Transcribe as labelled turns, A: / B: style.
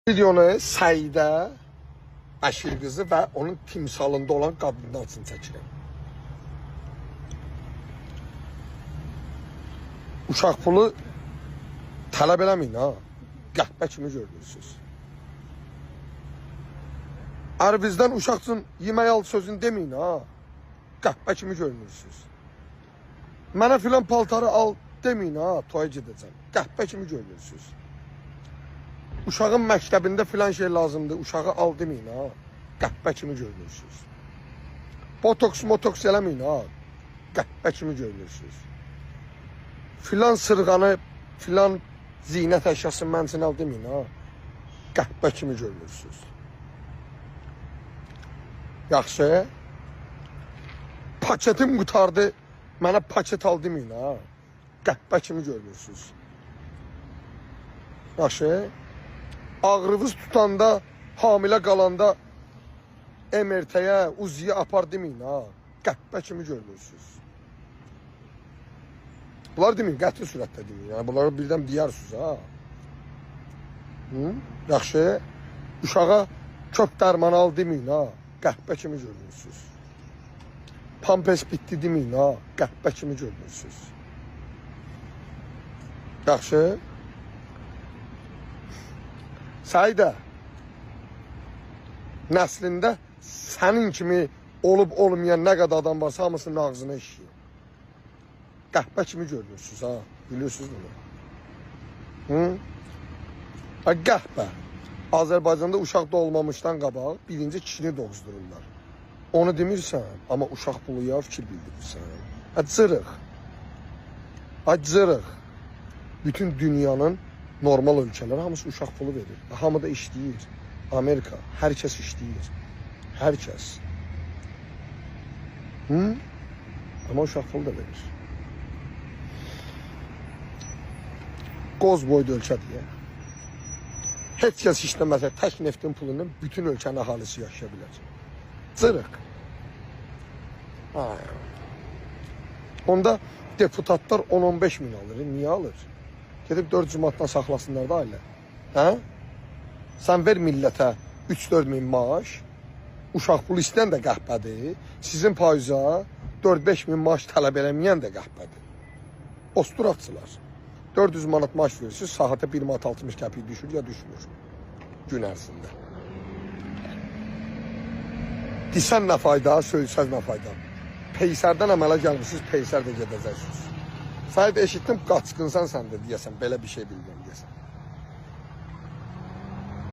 A: Videonu Səidə Bəşir qızı və onun timsalında olan qadından üçün çəkirəm. Uşaq pulu tələb eləməyin ha. Qəhbə kimi görürsünüz. Bizdən uşaq üçün yemək al sözünü deməyin ha. Qəhbə kimi görürsünüz. Mənə filan paltarı al deməyin ha. Toya gedəcəm. Qəhbə kimi görürsünüz. Uşağın məktəbində filan şey lazımdır. Uşağı al deməyin ha. Qəhbə kimi görürsünüz. Botoks motoks eləməyin ha. Qəhbə kimi görürsünüz. Filan sırğanı, filan zinət əşyası mənsin al deməyin ha. Qəhbə kimi görürsünüz. Yaxşı. Paketim qutardı. Mənə paket al deməyin ha. Qəhbə kimi görürsünüz. Yaxşı. Ağrınız tutanda, hamilə qalanda MRT-yə, Uziyə apar deməyin ha. Qəhbə kimi görürsünüz. Bunlar deməyin, qəti sürətdə deməyin. Yəni, bunları birdən deyirsiniz ha. Yaxşı. Uşağa kök dərman al deməyin ha. Qəhbə kimi görürsünüz. Pampes bitdi deməyin ha. Qəhbə kimi görürsünüz. Yaxşı. Səidə, nəslində sənin kimi olub olmayan nə qədər adam varsa hamısının ağzına işləyir. Qəhbə kimi görürsünüz ha. Biliyorsunuz bunu. Qəhbə. Azərbaycanda uşaq doğulmamışdan qabaq birinci kişini doğuzdururlar. Onu demirsən, amma uşaq pulu ya fikir bildirirsən. Cırıq. Cırıq. Bütün dünyanın normal ölkələr hamısı uşaq pulu verir. Hamı da işləyir. Amerika, hər kəs işləyir. Hər kəs. Amma uşaq pulu da verir. Qoz boyda ölkədir. Heç kəs işləməsə tək neftin pulunu bütün ölkənin əhalisi yaşaya bilər. Cırıq. Onda deputatlar 10-15 min alır. Niyə alır? Gedib 4 cümatdan saxlasınlar da ailə. Hə? Sən ver millətə 3-4 min maaş, uşaq pulu istəyən də qəhbədir, sizin payıza 4-5 min maaş tələb eləməyən də qəhbədir. Osturaqçılar. 400 manat maaş verirsiniz, saata 1 manat 60 qəpik düşür ya düşmür gün ərzində. Desən nə fayda, söylsəz nə fayda. Peysərdən əmələ gəlmişsiniz, peysər də gedəcəksiniz. Səid eşitdim, qaçqınsan sən də deyəsən, belə bir şey bildim.